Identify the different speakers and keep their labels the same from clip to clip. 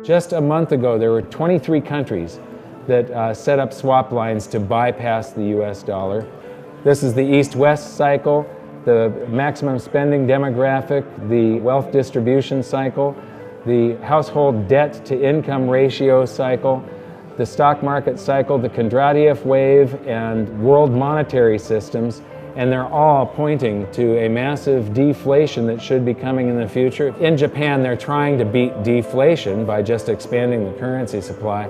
Speaker 1: Just a month ago, there were 23 countries that set up swap lines to bypass the US dollar. This is the East-West cycle, the maximum spending demographic, the wealth distribution cycle, the household debt to income ratio cycle, the stock market cycle, the Kondratiev wave, and world monetary systems, and they're all pointing to a massive deflation that should be coming in the future. In Japan, they're trying to beat deflation by just expanding the currency supply,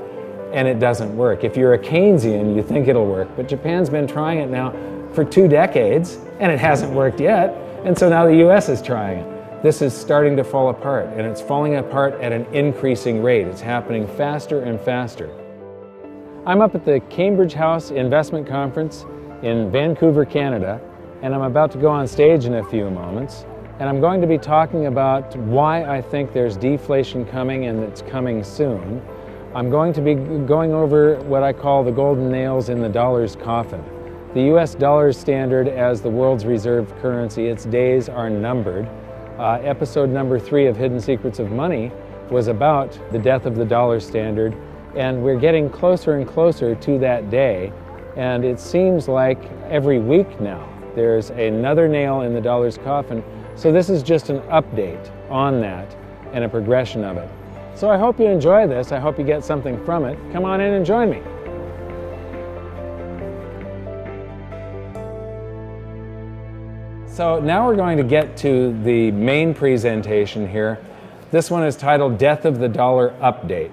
Speaker 1: and it doesn't work. If you're a Keynesian, you think it'll work, but Japan's been trying it now for 2 decades, and it hasn't worked yet, and so now the US is trying it. This is starting to fall apart, and it's falling apart at an increasing rate. It's happening faster and faster. I'm up at the Cambridge House Investment Conference in Vancouver, Canada, and I'm about to go on stage in a few moments, and I'm going to be talking about why I think there's deflation coming and it's coming soon. I'm going to be going over what I call the golden nails in the dollar's coffin. The US dollar standard as the world's reserve currency, its days are numbered. Episode number 3 of Hidden Secrets of Money was about the death of the dollar standard, and we're getting closer and closer to that day. And it seems like every week now there's another nail in the dollar's coffin. So this is just an update on that and a progression of it. So I hope you enjoy this. I hope you get something from it. Come on in and join me. So now we're going to get to the main presentation here. This one is titled Death of the Dollar Update.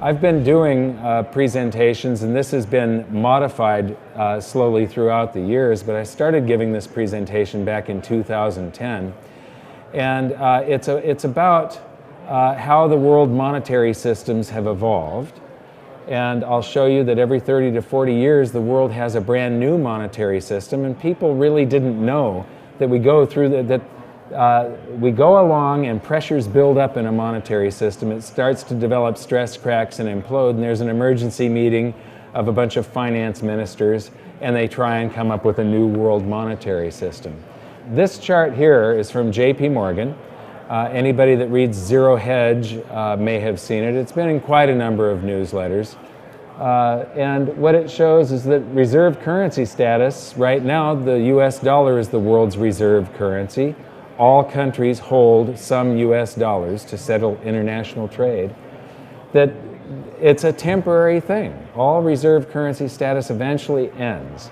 Speaker 1: I've been doing presentations, and this has been modified slowly throughout the years, but I started giving this presentation back in 2010. And it's about how the world monetary systems have evolved. And I'll show you that every 30 to 40 years, the world has a brand new monetary system, and people really didn't know that we go through we go along and pressures build up in a monetary system. It starts to develop stress cracks and implode, and there's an emergency meeting of a bunch of finance ministers, and they try and come up with a new world monetary system. This chart here is from JP Morgan. Anybody that reads Zero Hedge may have seen it. It's been in quite a number of newsletters. And what it shows is that reserve currency status, right now the US dollar is the world's reserve currency. All countries hold some US dollars to settle international trade. That it's a temporary thing. All reserve currency status eventually ends.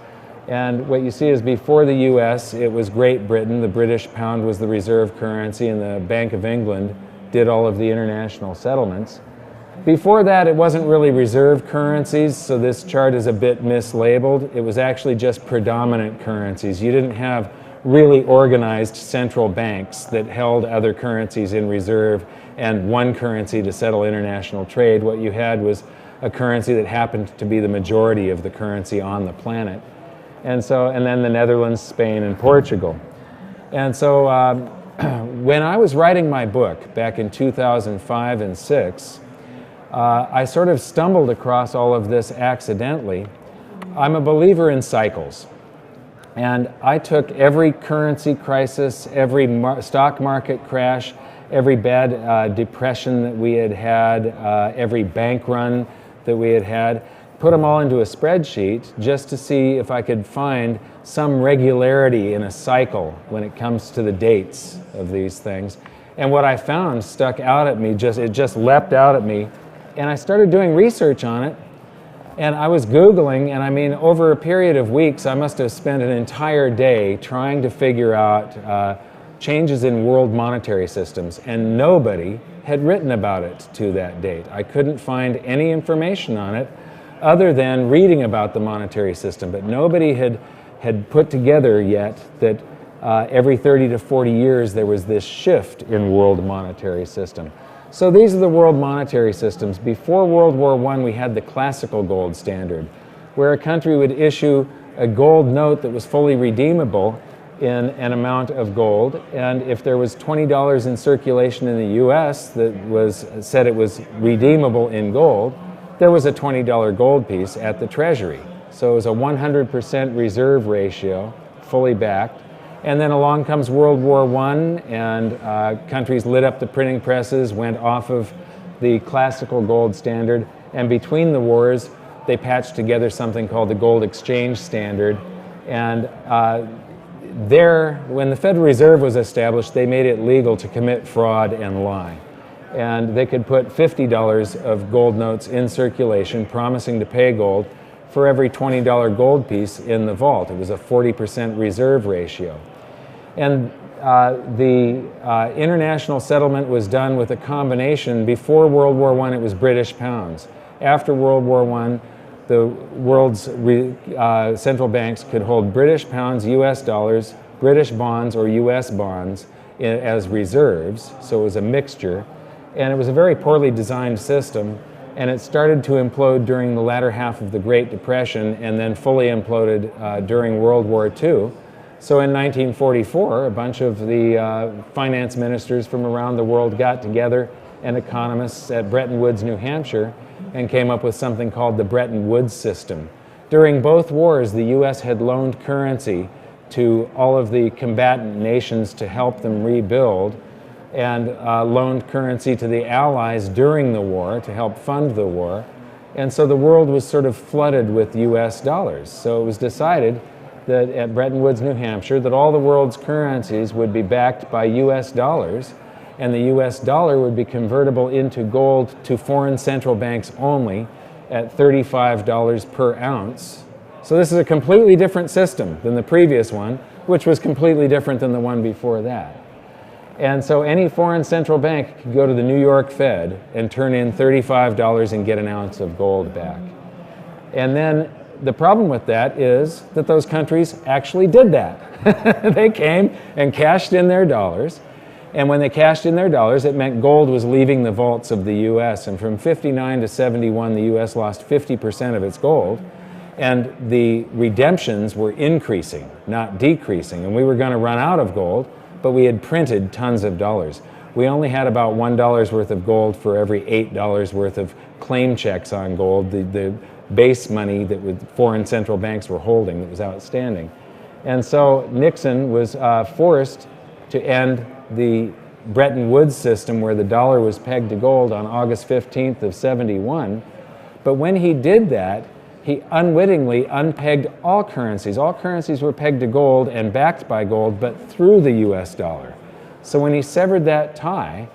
Speaker 1: And what you see is before the US, it was Great Britain. The British pound was the reserve currency, and the Bank of England did all of the international settlements. Before that, it wasn't really reserve currencies, so this chart is a bit mislabeled. It was actually just predominant currencies. You didn't have really organized central banks that held other currencies in reserve and one currency to settle international trade. What you had was a currency that happened to be the majority of the currency on the planet. And then the Netherlands, Spain, and Portugal. And so when I was writing my book back in 2005 and 6, I sort of stumbled across all of this accidentally. I'm a believer in cycles. And I took every currency crisis, every stock market crash, every bad depression that we had had, every bank run that we had had, put them all into a spreadsheet just to see if I could find some regularity in a cycle when it comes to the dates of these things. And what I found stuck out at me, it just leapt out at me, and I started doing research on it. And I was Googling, and I mean, over a period of weeks, I must have spent an entire day trying to figure out changes in world monetary systems, and nobody had written about it to that date. I couldn't find any information on it other than reading about the monetary system, but nobody had put together yet that every 30 to 40 years there was this shift in world monetary system. So these are the world monetary systems. Before World War I, we had the classical gold standard, where a country would issue a gold note that was fully redeemable in an amount of gold, and if there was $20 in circulation in the US that said it was redeemable in gold, there was a $20 gold piece at the Treasury. So it was a 100% reserve ratio, fully backed. And then along comes World War I, and countries lit up the printing presses, went off of the classical gold standard, and between the wars, they patched together something called the gold exchange standard. And when the Federal Reserve was established, they made it legal to commit fraud and lie. And they could put $50 of gold notes in circulation, promising to pay gold for every $20 gold piece in the vault. It was a 40% reserve ratio. And the international settlement was done with a combination. Before World War I, it was British pounds. After World War I, the world's central banks could hold British pounds, US dollars, British bonds, or US bonds as reserves, so it was a mixture. And it was a very poorly designed system, and it started to implode during the latter half of the Great Depression and then fully imploded during World War II. So in 1944, a bunch of the finance ministers from around the world got together, and economists at Bretton Woods, New Hampshire, and came up with something called the Bretton Woods system. During both wars, the US had loaned currency to all of the combatant nations to help them rebuild, and loaned currency to the Allies during the war to help fund the war. And so the world was sort of flooded with US dollars. So it was decided that at Bretton Woods, New Hampshire, that all the world's currencies would be backed by US dollars, and the US dollar would be convertible into gold to foreign central banks only at $35 per ounce. So this is a completely different system than the previous one, which was completely different than the one before that. And so any foreign central bank could go to the New York Fed and turn in $35 and get an ounce of gold back. And then the problem with that is that those countries actually did that. They came and cashed in their dollars. And when they cashed in their dollars, it meant gold was leaving the vaults of the US. And from 59 to 71, the US lost 50% of its gold. And the redemptions were increasing, not decreasing. And we were going to run out of gold, but we had printed tons of dollars. We only had about $1 worth of gold for every $8 worth of claim checks on gold, the base money that foreign central banks were holding that was outstanding. And so Nixon was forced to end the Bretton Woods system where the dollar was pegged to gold on August 15th of 71. But when he did that, he unwittingly unpegged all currencies. All currencies were pegged to gold and backed by gold, but through the US dollar. So when he severed that tie,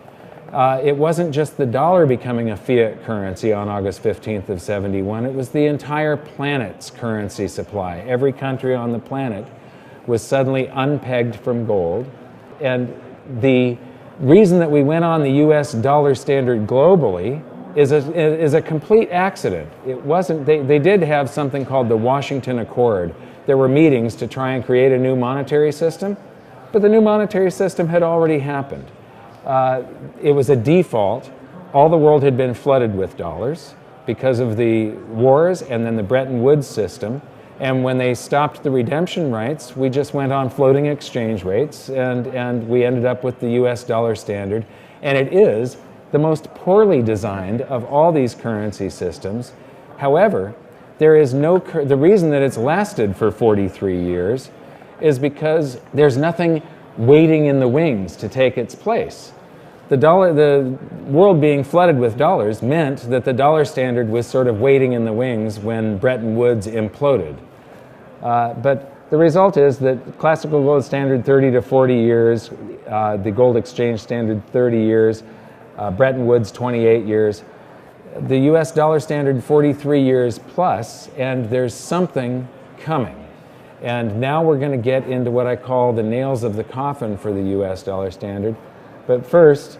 Speaker 1: it wasn't just the dollar becoming a fiat currency on August 15th of 71, it was the entire planet's currency supply. Every country on the planet was suddenly unpegged from gold. And the reason that we went on the US dollar standard globally is a complete accident. It wasn't, they did have something called the Washington Accord. There were meetings to try and create a new monetary system, but the new monetary system had already happened. It was a default. All the world had been flooded with dollars because of the wars and then the Bretton Woods system. And when they stopped the redemption rights, we just went on floating exchange rates, and we ended up with the US dollar standard. And it is the most poorly designed of all these currency systems. However, there is the reason that it's lasted for 43 years is because there's nothing waiting in the wings to take its place. The world being flooded with dollars meant that the dollar standard was sort of waiting in the wings when Bretton Woods imploded. But the result is that classical gold standard 30 to 40 years, the gold exchange standard 30 years, Bretton Woods 28 years, the US dollar standard 43 years plus, and there's something coming. And now we're going to get into what I call the nails of the coffin for the US dollar standard. But first,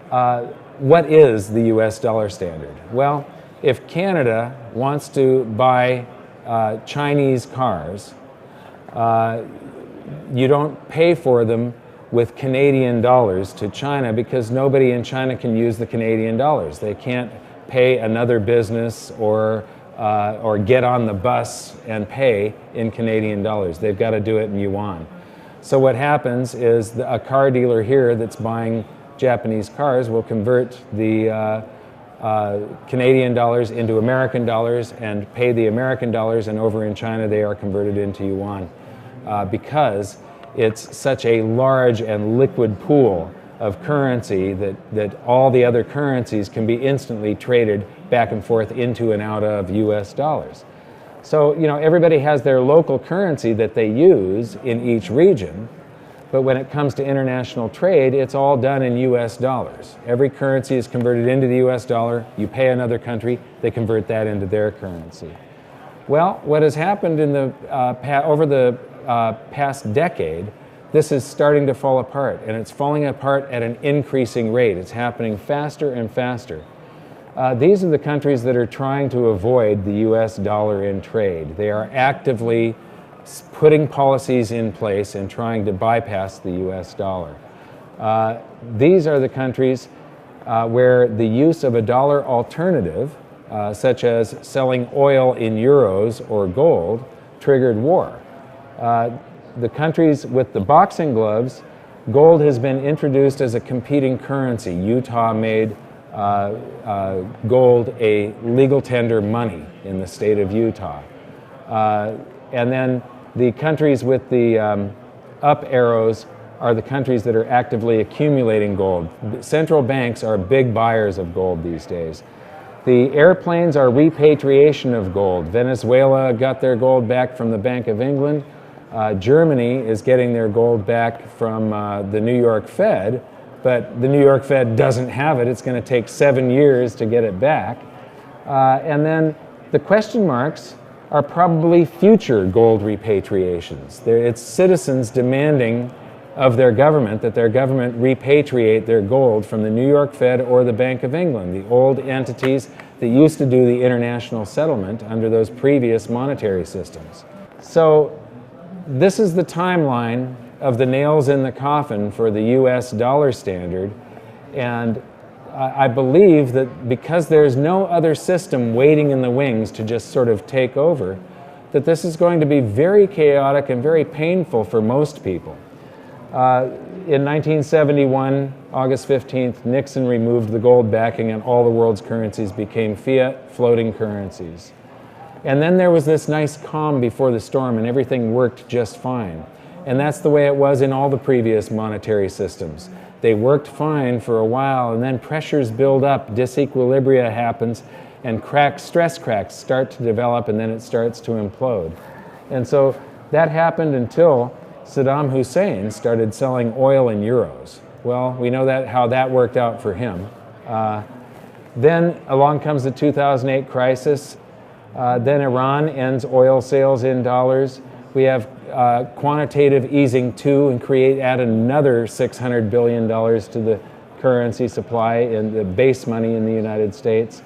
Speaker 1: what is the US dollar standard? Well, if Canada wants to buy Chinese cars, you don't pay for them with Canadian dollars to China because nobody in China can use the Canadian dollars. They can't pay another business or get on the bus and pay in Canadian dollars. They've got to do it in yuan. So what happens is a car dealer here that's buying Japanese cars will convert the Canadian dollars into American dollars and pay the American dollars, and over in China they are converted into yuan because it's such a large and liquid pool of currency that all the other currencies can be instantly traded back and forth into and out of US dollars. So, everybody has their local currency that they use in each region, but when it comes to international trade, it's all done in US dollars. Every currency is converted into the US dollar. You pay another country, they convert that into their currency. Well, what has happened in the over the past decade, this is starting to fall apart, and it's falling apart at an increasing rate. It's happening faster and faster. These are the countries that are trying to avoid the US dollar in trade. They are actively putting policies in place and trying to bypass the US dollar. These are the countries where the use of a dollar alternative, such as selling oil in euros or gold, triggered war. The countries with the boxing gloves, gold has been introduced as a competing currency. Utah made gold a legal tender money in the state of Utah. And then the countries with the up arrows are the countries that are actively accumulating gold. Central banks are big buyers of gold these days. The airplanes are repatriation of gold. Venezuela got their gold back from the Bank of England. Germany is getting their gold back from the New York Fed, but the New York Fed doesn't have it. It's going to take 7 years to get it back. And then the question marks are probably future gold repatriations. It's citizens demanding of their government that their government repatriate their gold from the New York Fed or the Bank of England, the old entities that used to do the international settlement under those previous monetary systems. So this is the timeline of the nails in the coffin for the US dollar standard, and I believe that because there's no other system waiting in the wings to just sort of take over, that this is going to be very chaotic and very painful for most people. In 1971, August 15th, Nixon removed the gold backing and all the world's currencies became fiat floating currencies. And then there was this nice calm before the storm and everything worked just fine. And that's the way it was in all the previous monetary systems. They worked fine for a while and then pressures build up, disequilibria happens, and stress cracks start to develop, and then it starts to implode. And so that happened until Saddam Hussein started selling oil in euros. Well, we know how that worked out for him. Then along comes the 2008 crisis. Then Iran ends oil sales in dollars. We have quantitative easing too, and add another $600 billion to the currency supply and the base money in the United States.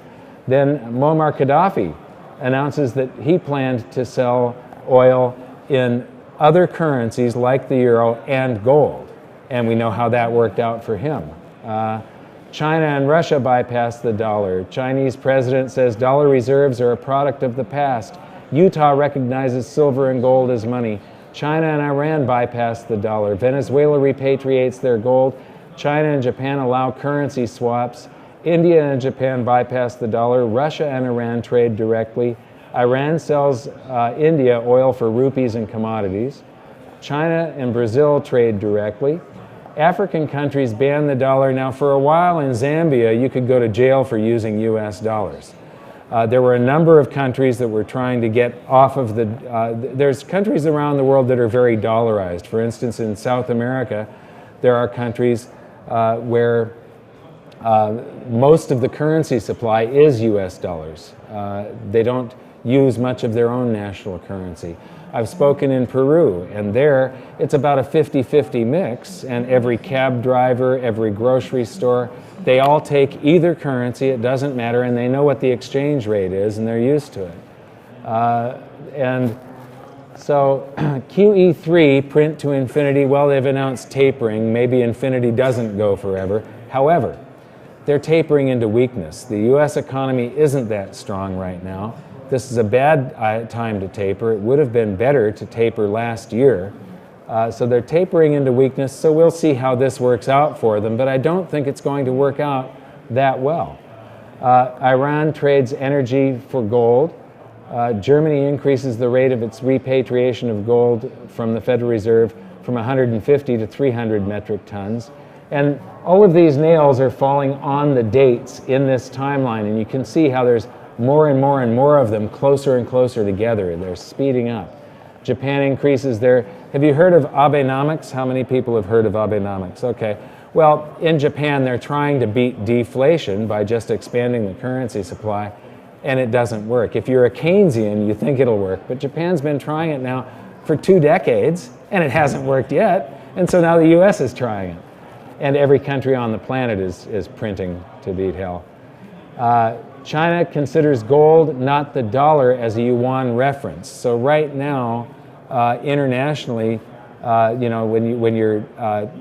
Speaker 1: Then Muammar Gaddafi announces that he planned to sell oil in other currencies like the euro and gold, and we know how that worked out for him. China and Russia bypassed the dollar. Chinese president says dollar reserves are a product of the past. Utah recognizes silver and gold as money. China and Iran bypassed the dollar. Venezuela repatriates their gold. China and Japan allow currency swaps. India and Japan bypass the dollar. Russia and Iran trade directly. Iran sells India oil for rupees and commodities. China and Brazil trade directly. African countries ban the dollar. Now, for a while in Zambia, you could go to jail for using US dollars. There were a number of countries that were trying to get off of the... there's countries around the world that are very dollarized. For instance, in South America, there are countries where most of the currency supply is US dollars. They don't use much of their own national currency. I've spoken in Peru, and there it's about a 50-50 mix, and every cab driver, every grocery store, they all take either currency, it doesn't matter, and they know what the exchange rate is, and they're used to it. And so QE3, print to infinity, well, they've announced tapering. Maybe infinity doesn't go forever. However, they're tapering into weakness. The US economy isn't that strong right now. This is a bad time to taper. It would have been better to taper last year. So they're tapering into weakness, so we'll see how this works out for them, but I don't think it's going to work out that well. Iran trades energy for gold. Germany increases the rate of its repatriation of gold from the Federal Reserve from 150 to 300 metric tons. And all of these nails are falling on the dates in this timeline, and you can see how there's more and more and more of them closer and closer together. They're speeding up. Japan increases their... Have you heard of Abenomics? How many people have heard of Abenomics? Okay. Well, in Japan, they're trying to beat deflation by just expanding the currency supply, and it doesn't work. If you're a Keynesian, you think it'll work, but Japan's been trying it now for 2 decades, and it hasn't worked yet, and so now the US is trying it. And every country on the planet is printing to beat hell. China considers gold, not the dollar, as a yuan reference. So right now, internationally, when you're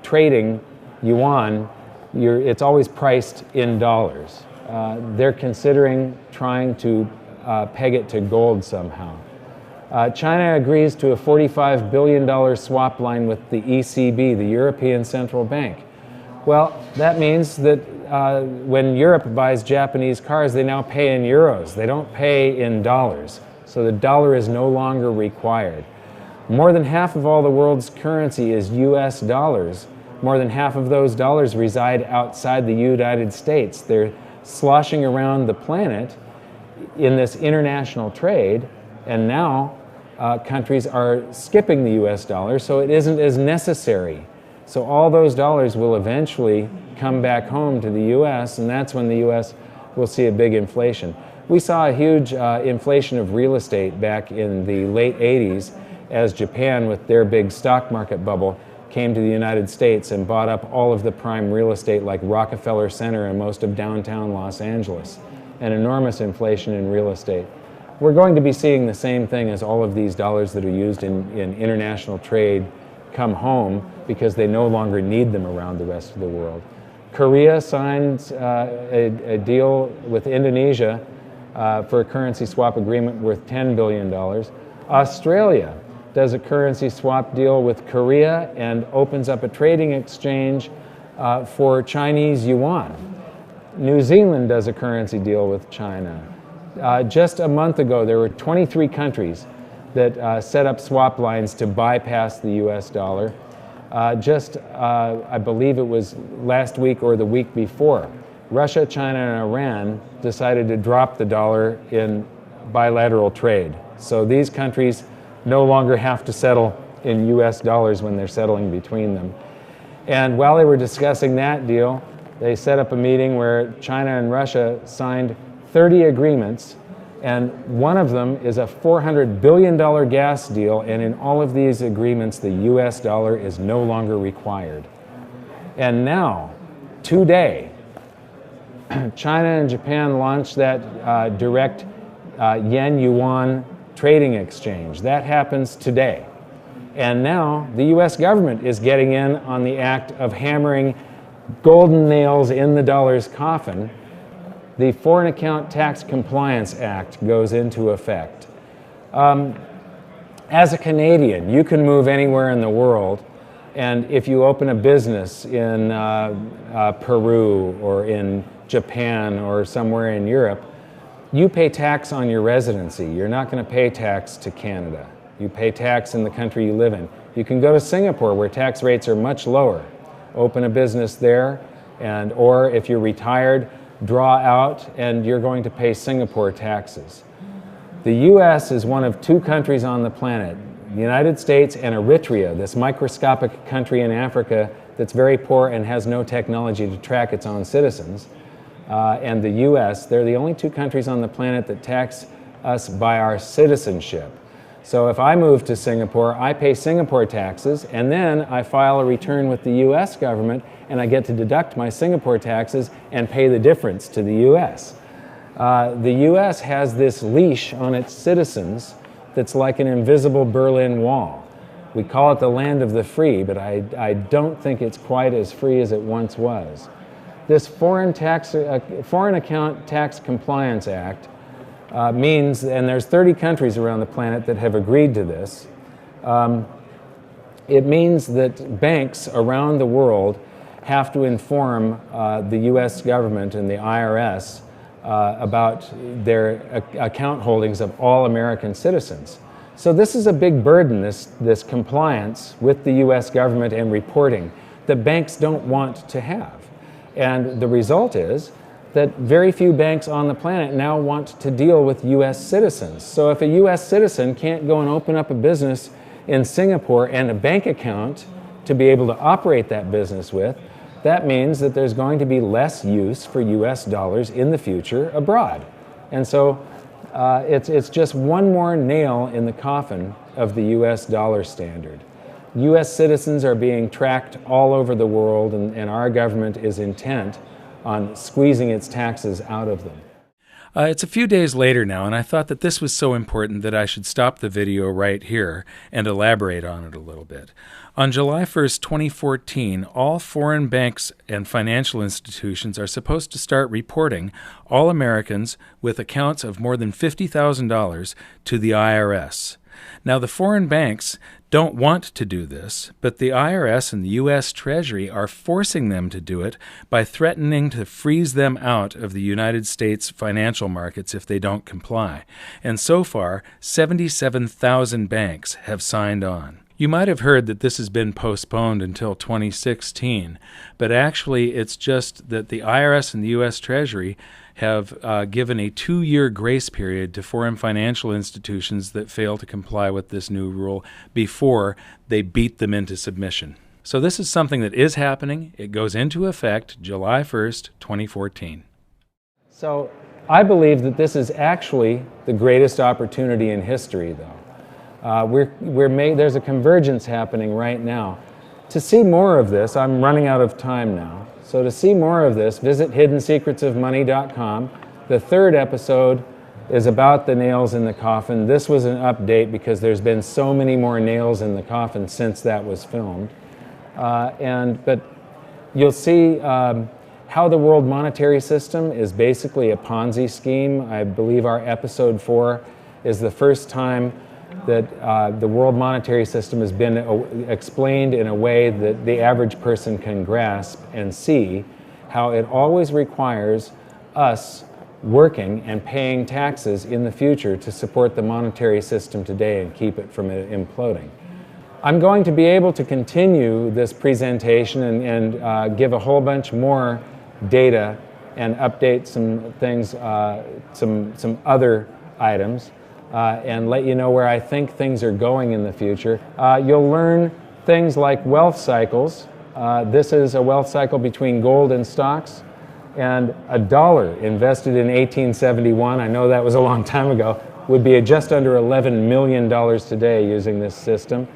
Speaker 1: trading yuan, it's always priced in dollars. They're considering trying to peg it to gold somehow. China agrees to a $45 billion swap line with the ECB, the European Central Bank. Well, that means that when Europe buys Japanese cars, they now pay in euros. They don't pay in dollars. So the dollar is no longer required. More than half of all the world's currency is US dollars. More than half of those dollars reside outside the United States. They're sloshing around the planet in this international trade, and now countries are skipping the US dollar, so it isn't as necessary. So all those dollars will eventually come back home to the US, and that's when the US will see a big inflation. We saw a huge inflation of real estate back in the late 80s as Japan, with their big stock market bubble, came to the United States and bought up all of the prime real estate like Rockefeller Center and most of downtown Los Angeles. An enormous inflation in real estate. We're going to be seeing the same thing as all of these dollars that are used in international trade come home because they no longer need them around the rest of the world. Korea signed a deal with Indonesia for a currency swap agreement worth $10 billion. Australia does a currency swap deal with Korea and opens up a trading exchange for Chinese yuan. New Zealand does a currency deal with China. Just a month ago, there were 23 countries that set up swap lines to bypass the US dollar. I believe it was last week or the week before, Russia, China, and Iran decided to drop the dollar in bilateral trade. So these countries no longer have to settle in US dollars when they're settling between them. And while they were discussing that deal, they set up a meeting where China and Russia signed 30 agreements, and one of them is a $400 billion gas deal, and in all of these agreements, the US dollar is no longer required. And now, today, China and Japan launched that direct yen-yuan trading exchange. That happens today. And now, the US government is getting in on the act of hammering golden nails in the dollar's coffin. The Foreign Account Tax Compliance Act goes into effect. As a Canadian, you can move anywhere in the world, and if you open a business in Peru or in Japan or somewhere in Europe, you pay tax on your residency. You're not going to pay tax to Canada. You pay tax in the country you live in. You can go to Singapore, where tax rates are much lower. Open a business there, or if you're retired, draw out, and you're going to pay Singapore taxes. The US is one of 2 countries on the planet, the United States and Eritrea, this microscopic country in Africa that's very poor and has no technology to track its own citizens. And the US, they're the only 2 countries on the planet that tax us by our citizenship. So if I move to Singapore, I pay Singapore taxes, and then I file a return with the US government, and I get to deduct my Singapore taxes and pay the difference to the US. The US has this leash on its citizens that's like an invisible Berlin Wall. We call it the land of the free, but I don't think it's quite as free as it once was. This Foreign Account Tax Compliance Act means, and there's 30 countries around the planet that have agreed to this, it means that banks around the world have to inform the US government and the IRS about their account holdings of all American citizens. So this is a big burden, this compliance with the US government and reporting. that banks don't want to have. And the result is that very few banks on the planet now want to deal with U.S. citizens. So if a U.S. citizen can't go and open up a business in Singapore and a bank account to be able to operate that business with, that means that there's going to be less use for U.S. dollars in the future abroad. And so it's just one more nail in the coffin of the U.S. dollar standard. U.S. citizens are being tracked all over the world, and our government is intent on squeezing its taxes out of them.
Speaker 2: It's a few days later now, and I thought that this was so important that I should stop the video right here and elaborate on it a little bit. On July 1st, 2014, all foreign banks and financial institutions are supposed to start reporting all Americans with accounts of more than $50,000 to the IRS. Now, the foreign banks don't want to do this, but the IRS and the U.S. Treasury are forcing them to do it by threatening to freeze them out of the United States financial markets if they don't comply. And so far, 77,000 banks have signed on. You might have heard that this has been postponed until 2016, but actually it's just that the IRS and the U.S. Treasury have given a 2-year grace period to foreign financial institutions that fail to comply with this new rule before they beat them into submission. So this is something that is happening. It goes into effect July 1st, 2014.
Speaker 1: So I believe that this is actually the greatest opportunity in history, though. There's a convergence happening right now. To see more of this, I'm running out of time now. So to see more of this, visit hiddensecretsofmoney.com. The third episode is about the nails in the coffin. This was an update because there's been so many more nails in the coffin since that was filmed. But you'll see how the world monetary system is basically a Ponzi scheme. I believe our episode 4 is the first time that the world monetary system has been explained in a way that the average person can grasp and see how it always requires us working and paying taxes in the future to support the monetary system today and keep it from imploding. I'm going to be able to continue this presentation and give a whole bunch more data and update some things, some other items. And let you know where I think things are going in the future. You'll learn things like wealth cycles. This is a wealth cycle between gold and stocks. And $1 invested in 1871, I know that was a long time ago, would be just under $11 million today using this system.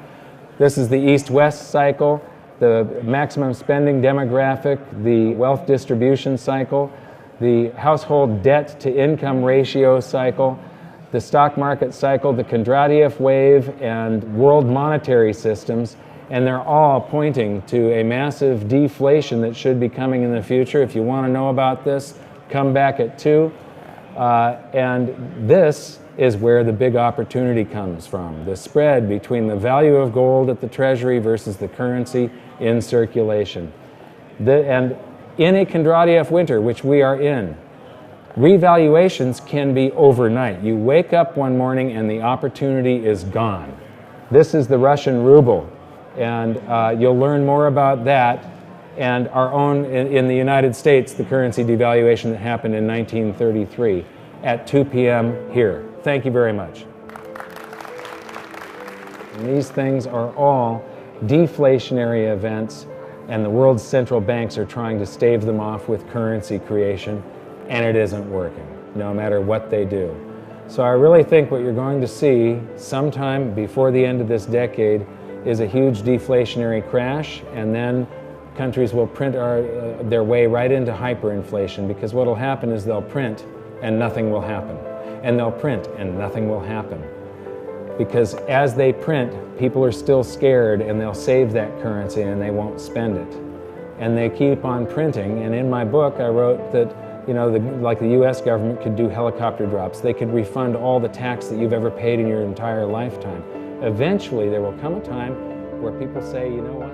Speaker 1: This is the East-West cycle, the maximum spending demographic, the wealth distribution cycle, the household debt to income ratio cycle, the stock market cycle, the Kondratiev wave, and world monetary systems, and they're all pointing to a massive deflation that should be coming in the future. If you want to know about this, come back at 2. And this is where the big opportunity comes from, the spread between the value of gold at the Treasury versus the currency in circulation. And in a Kondratiev winter, which we are in, revaluations can be overnight. You wake up one morning and the opportunity is gone. This is the Russian ruble, and you'll learn more about that and our own, in the United States, the currency devaluation that happened in 1933 at 2 p.m. here. Thank you very much. And these things are all deflationary events, and the world's central banks are trying to stave them off with currency creation. And it isn't working, no matter what they do. So I really think what you're going to see sometime before the end of this decade is a huge deflationary crash, and then countries will print their way right into hyperinflation, because what will happen is they'll print and nothing will happen. And they'll print and nothing will happen. Because as they print, people are still scared and they'll save that currency and they won't spend it. And they keep on printing, and in my book I wrote that like the U.S. government could do helicopter drops. They could refund all the tax that you've ever paid in your entire lifetime. Eventually, there will come a time where people say, you know what?